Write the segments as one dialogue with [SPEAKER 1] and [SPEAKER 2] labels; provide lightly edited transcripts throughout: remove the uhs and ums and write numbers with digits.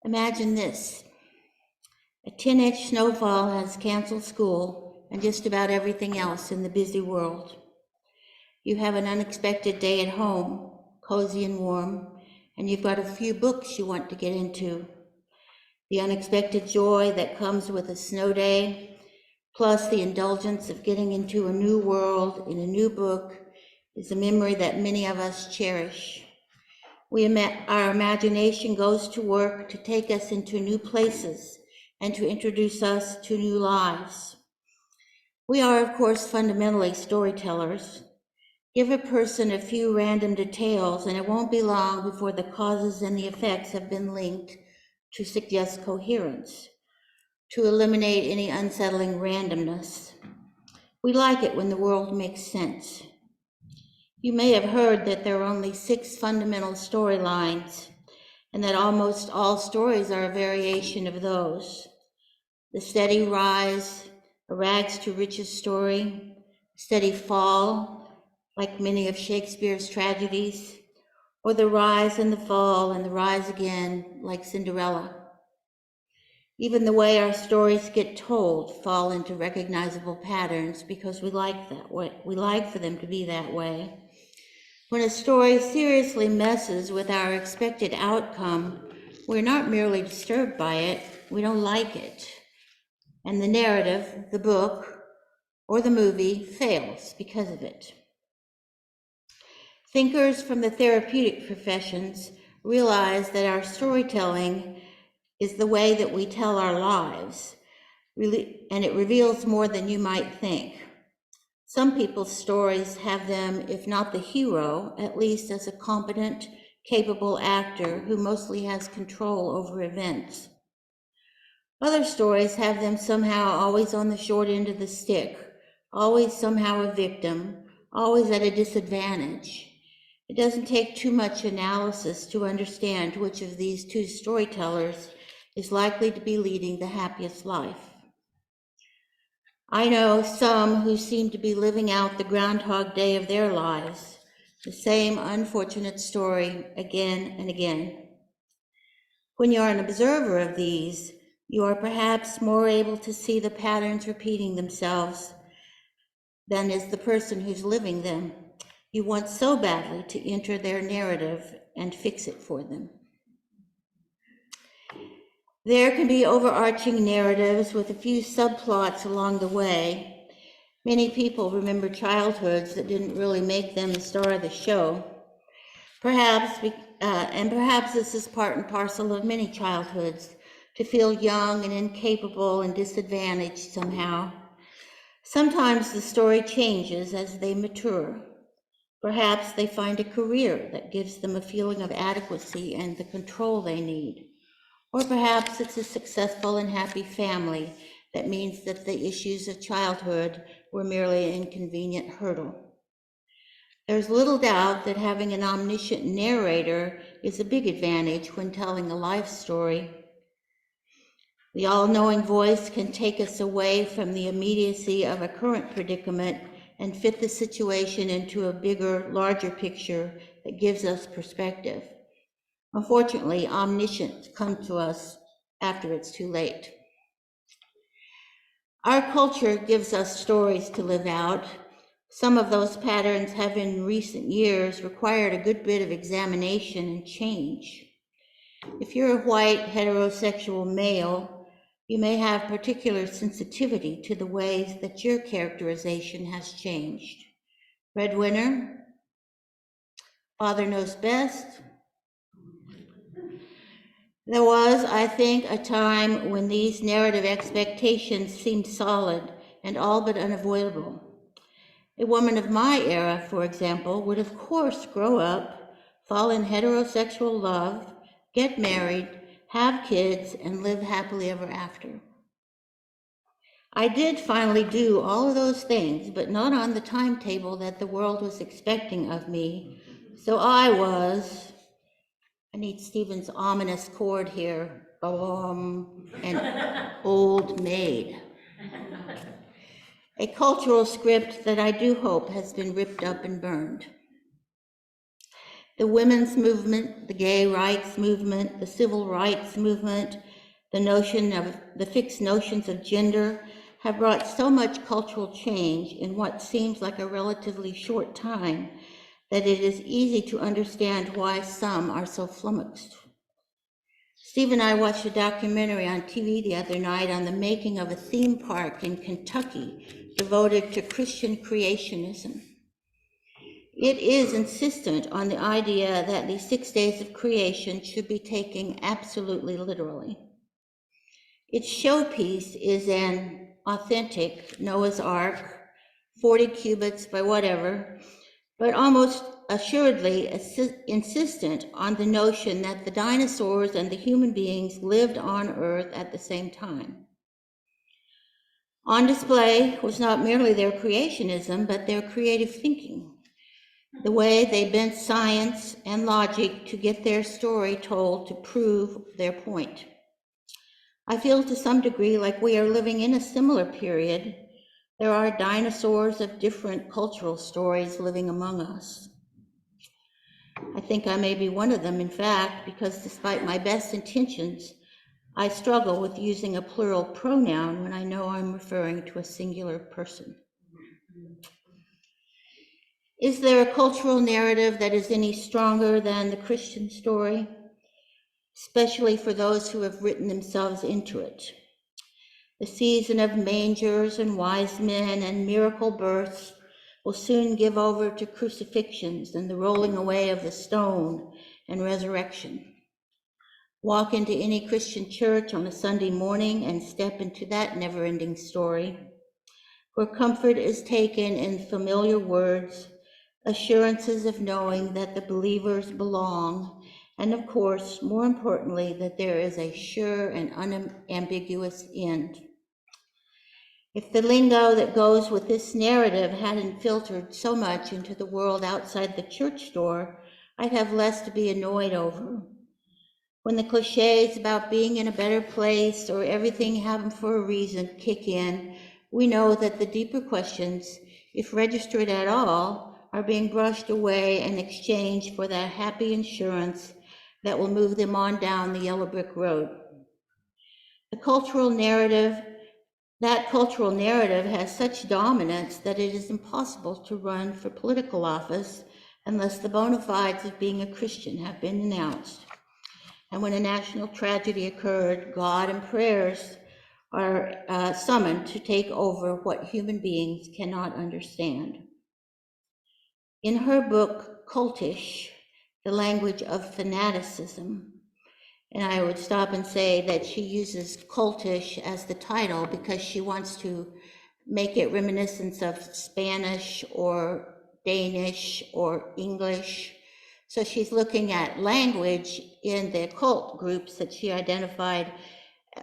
[SPEAKER 1] Imagine this. A 10-inch snowfall has canceled school and just about everything else in the busy world. You have an unexpected day at home, cozy and warm, and you've got a few books you want to get into. The unexpected joy that comes with a snow day, plus the indulgence of getting into a new world in a new book, is a memory that many of us cherish. Our imagination goes to work to take us into new places and to introduce us to new lives. We are, of course, fundamentally storytellers. Give a person a few random details and it won't be long before the causes and the effects have been linked to suggest coherence, to eliminate any unsettling randomness. We like it when the world makes sense. You may have heard that there are only 6 fundamental storylines, and that almost all stories are a variation of those. The steady rise, a rags to riches story, steady fall, like many of Shakespeare's tragedies, or the rise and the fall and the rise again, like Cinderella. Even the way our stories get told fall into recognizable patterns because we like that way. We like for them to be that way. When a story seriously messes with our expected outcome, we're not merely disturbed by it, we don't like it. And the narrative, the book, or the movie fails because of it. Thinkers from the therapeutic professions realize that our storytelling is the way that we tell our lives, and it reveals more than you might think. Some people's stories have them, if not the hero, at least as a competent, capable actor who mostly has control over events. Other stories have them somehow always on the short end of the stick, always somehow a victim, always at a disadvantage. It doesn't take too much analysis to understand which of these two storytellers is likely to be leading the happiest life. I know some who seem to be living out the Groundhog Day of their lives, the same unfortunate story again and again. When you are an observer of these, you are perhaps more able to see the patterns repeating themselves than is the person who's living them. You want so badly to enter their narrative and fix it for them. There can be overarching narratives with a few subplots along the way. Many people remember childhoods that didn't really make them the star of the show. Perhaps this is part and parcel of many childhoods, to feel young and incapable and disadvantaged somehow. Sometimes the story changes as they mature. Perhaps they find a career that gives them a feeling of adequacy and the control they need. Or perhaps it's a successful and happy family that means that the issues of childhood were merely an inconvenient hurdle. There's little doubt that having an omniscient narrator is a big advantage when telling a life story. The all-knowing voice can take us away from the immediacy of a current predicament and fit the situation into a bigger, larger picture that gives us perspective. Unfortunately, omniscience comes to us after it's too late. Our culture gives us stories to live out. Some of those patterns have in recent years required a good bit of examination and change. If you're a white heterosexual male, you may have particular sensitivity to the ways that your characterization has changed. Breadwinner, father knows best. There was, I think, a time when these narrative expectations seemed solid and all but unavoidable. A woman of my era, for example, would of course grow up, fall in heterosexual love, get married, have kids, and live happily ever after. I did finally do all of those things, but not on the timetable that the world was expecting of me. So I need Stephen's ominous chord here, an old maid. A cultural script that I do hope has been ripped up and burned. The women's movement, the gay rights movement, the civil rights movement, the fixed notions of gender have brought so much cultural change in what seems like a relatively short time that it is easy to understand why some are so flummoxed. Steve and I watched a documentary on TV the other night on the making of a theme park in Kentucky devoted to Christian creationism. It is insistent on the idea that the 6 days of creation should be taken absolutely literally. Its showpiece is an authentic Noah's Ark, 40 cubits by whatever, but almost assuredly insistent on the notion that the dinosaurs and the human beings lived on Earth at the same time. On display was not merely their creationism, but their creative thinking, the way they bent science and logic to get their story told to prove their point. I feel to some degree like we are living in a similar period. There are dinosaurs of different cultural stories living among us. I think I may be one of them, in fact, because despite my best intentions, I struggle with using a plural pronoun when I know I'm referring to a singular person. Is there a cultural narrative that is any stronger than the Christian story, especially for those who have written themselves into it? The season of mangers and wise men and miracle births will soon give over to crucifixions and the rolling away of the stone and resurrection. Walk into any Christian church on a Sunday morning and step into that never-ending story, where comfort is taken in familiar words, assurances of knowing that the believers belong, and of course, more importantly, that there is a sure and unambiguous end. If the lingo that goes with this narrative hadn't filtered so much into the world outside the church door, I'd have less to be annoyed over. When the cliches about being in a better place or everything happened for a reason kick in, we know that the deeper questions, if registered at all, are being brushed away and exchanged for that happy insurance that will move them on down the yellow brick road. That cultural narrative has such dominance that it is impossible to run for political office unless the bona fides of being a Christian have been announced. And when a national tragedy occurred, God and prayers are summoned to take over what human beings cannot understand. In her book, Cultish, The Language of Fanaticism, and I would stop and say that she uses cultish as the title because she wants to make it reminiscent of Spanish or Danish or English. So she's looking at language in the occult groups that she identified,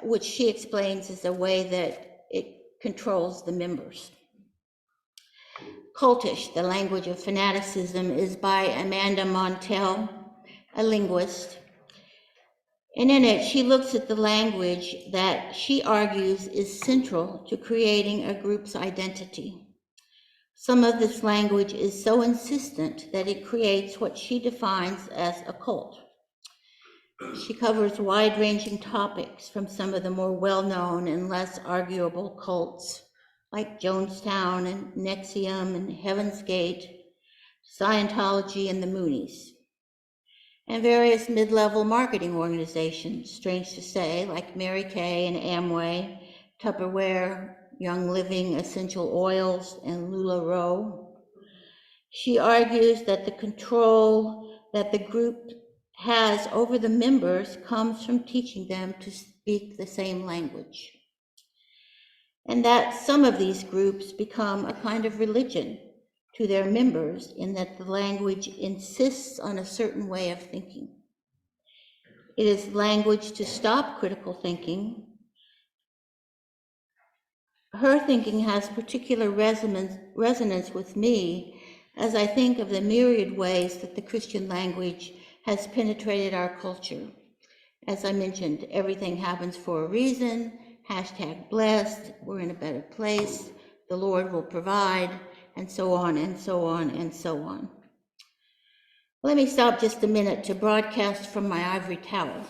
[SPEAKER 1] which she explains is a way that it controls the members. Cultish, The Language of Fanaticism, is by Amanda Montell, a linguist. And in it, she looks at the language that she argues is central to creating a group's identity. Some of this language is so insistent that it creates what she defines as a cult. She covers wide-ranging topics from some of the more well-known and less arguable cults, like Jonestown and Nexium and Heaven's Gate, Scientology and the Moonies, and various mid-level marketing organizations, strange to say, like Mary Kay and Amway, Tupperware, Young Living Essential Oils, and LuLaRoe. She argues that the control that the group has over the members comes from teaching them to speak the same language, and that some of these groups become a kind of religion to their members in that the language insists on a certain way of thinking. It is language to stop critical thinking. Her thinking has particular resonance with me as I think of the myriad ways that the Christian language has penetrated our culture. As I mentioned, everything happens for a reason, #blessed, we're in a better place, the Lord will provide, and so on and so on and so on. Let me stop just a minute to broadcast from my ivory tower.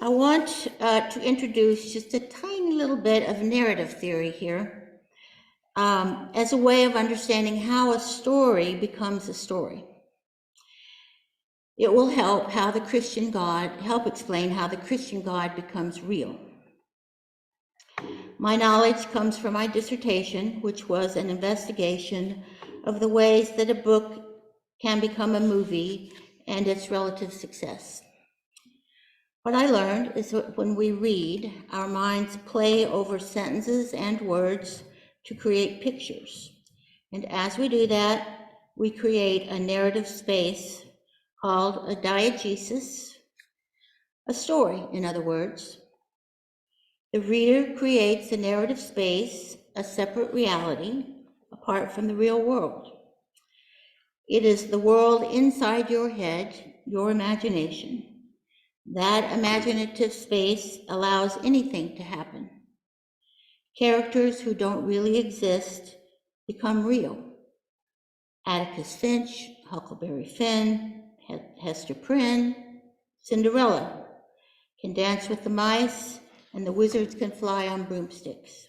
[SPEAKER 1] I want to introduce just a tiny little bit of narrative theory here as a way of understanding how a story becomes a story. It will help explain how the Christian God becomes real. My knowledge comes from my dissertation, which was an investigation of the ways that a book can become a movie and its relative success. What I learned is that when we read, our minds play over sentences and words to create pictures. And as we do that, we create a narrative space called a diegesis, a story, in other words. The reader creates a narrative space, a separate reality, apart from the real world. It is the world inside your head, your imagination. That imaginative space allows anything to happen. Characters who don't really exist become real. Atticus Finch, Huckleberry Finn, Hester Prynne, Cinderella can dance with the mice, and the wizards can fly on broomsticks.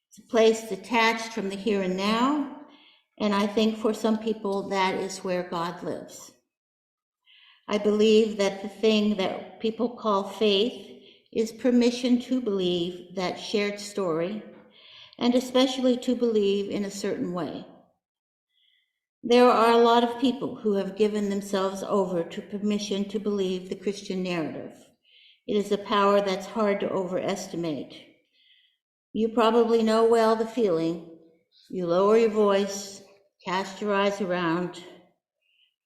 [SPEAKER 1] It's a place detached from the here and now, and I think for some people that is where God lives. I believe that the thing that people call faith is permission to believe that shared story, and especially to believe in a certain way. There are a lot of people who have given themselves over to permission to believe the Christian narrative. It is a power that's hard to overestimate. You probably know well the feeling. You lower your voice, cast your eyes around,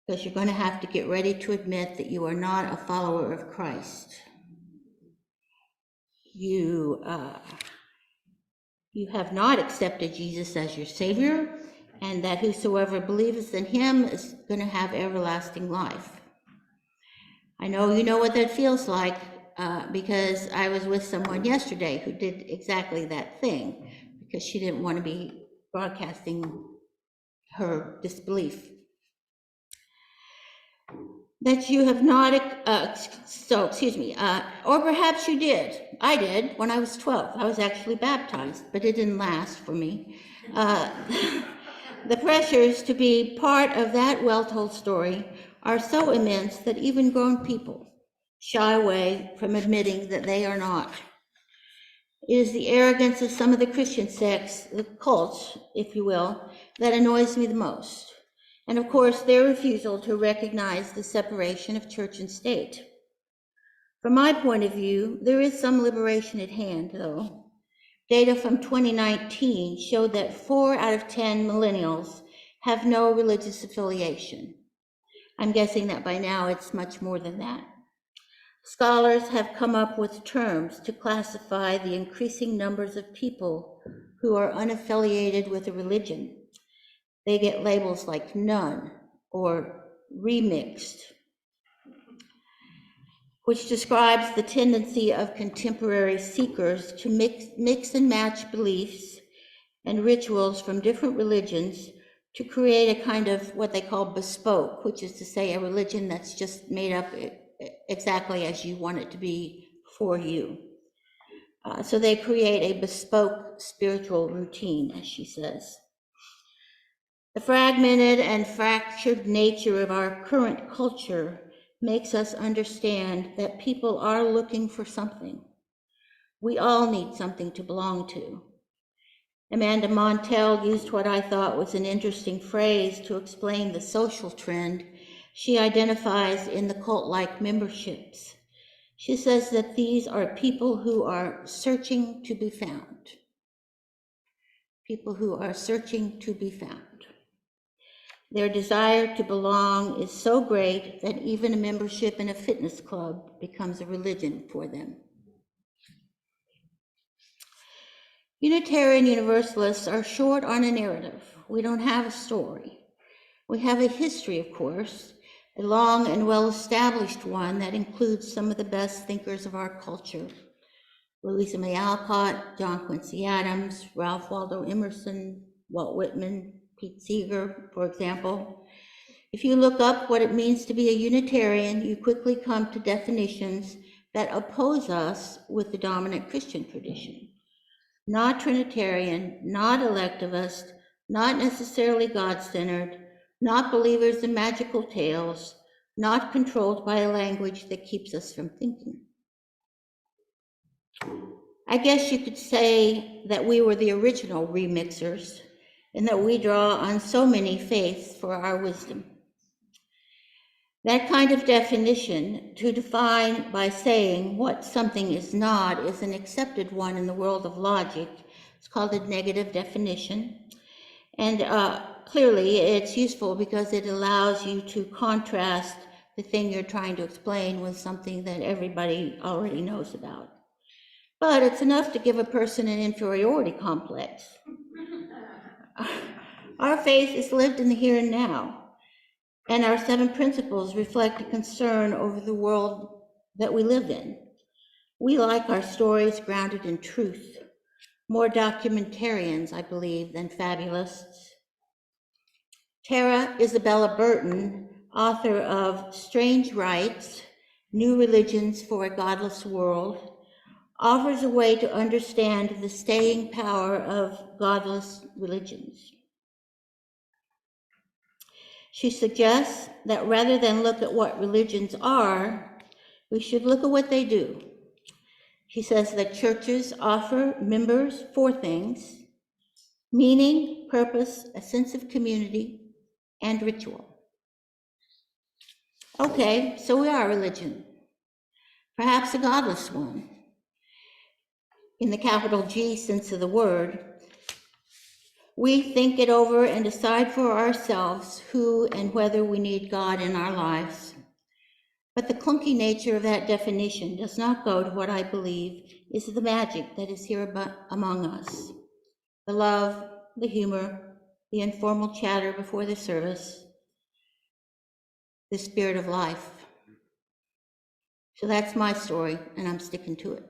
[SPEAKER 1] because you're going to have to get ready to admit that you are not a follower of Christ. You have not accepted Jesus as your Savior, and that whosoever believes in him is going to have everlasting life. I know you know what that feels like because I was with someone yesterday who did exactly that thing because she didn't want to be broadcasting her disbelief. That you have not, or perhaps you did. I did when I was 12. I was actually baptized, but it didn't last for me. The pressures to be part of that well-told story are so immense that even grown people shy away from admitting that they are not. It is the arrogance of some of the Christian sects, the cults, if you will, that annoys me the most. And of course, their refusal to recognize the separation of church and state. From my point of view, there is some liberation at hand, though. Data from 2019 showed that 4 out of 10 millennials have no religious affiliation. I'm guessing that by now it's much more than that. Scholars have come up with terms to classify the increasing numbers of people who are unaffiliated with a religion. They get labels like none or remixed, which describes the tendency of contemporary seekers to mix and match beliefs and rituals from different religions to create a kind of what they call bespoke, which is to say a religion that's just made up exactly as you want it to be for you. So they create a bespoke spiritual routine, as she says. The fragmented and fractured nature of our current culture makes us understand that people are looking for something. We all need something to belong to. Amanda Montell used what I thought was an interesting phrase to explain the social trend she identifies in the cult-like memberships. She says that these are people who are searching to be found. People who are searching to be found. Their desire to belong is so great that even a membership in a fitness club becomes a religion for them. Unitarian Universalists are short on a narrative. We don't have a story. We have a history, of course, a long and well-established one that includes some of the best thinkers of our culture. Louisa May Alcott, John Quincy Adams, Ralph Waldo Emerson, Walt Whitman, Pete Seeger, for example. If you look up what it means to be a Unitarian, you quickly come to definitions that oppose us with the dominant Christian tradition. Not Trinitarian, not electivist, not necessarily God-centered, not believers in magical tales, not controlled by a language that keeps us from thinking. I guess you could say that we were the original remixers and that we draw on so many faiths for our wisdom. That kind of definition, to define by saying what something is not, is an accepted one in the world of logic. It's called a negative definition. And clearly it's useful because it allows you to contrast the thing you're trying to explain with something that everybody already knows about. But it's enough to give a person an inferiority complex. Our faith is lived in the here and now. And our 7 principles reflect a concern over the world that we live in. We like our stories grounded in truth, more documentarians, I believe, than fabulists. Tara Isabella Burton, author of Strange Rites, New Religions for a Godless World, offers a way to understand the staying power of godless religions. She suggests that rather than look at what religions are, we should look at what they do. She says that churches offer members 4 things: meaning, purpose, a sense of community, and ritual. Okay, so we are a religion, perhaps a godless one, in the capital G sense of the word. We think it over and decide for ourselves who and whether we need God in our lives. But the clunky nature of that definition does not go to what I believe is the magic that is here among us. The love, the humor, the informal chatter before the service, the spirit of life. So that's my story, and I'm sticking to it.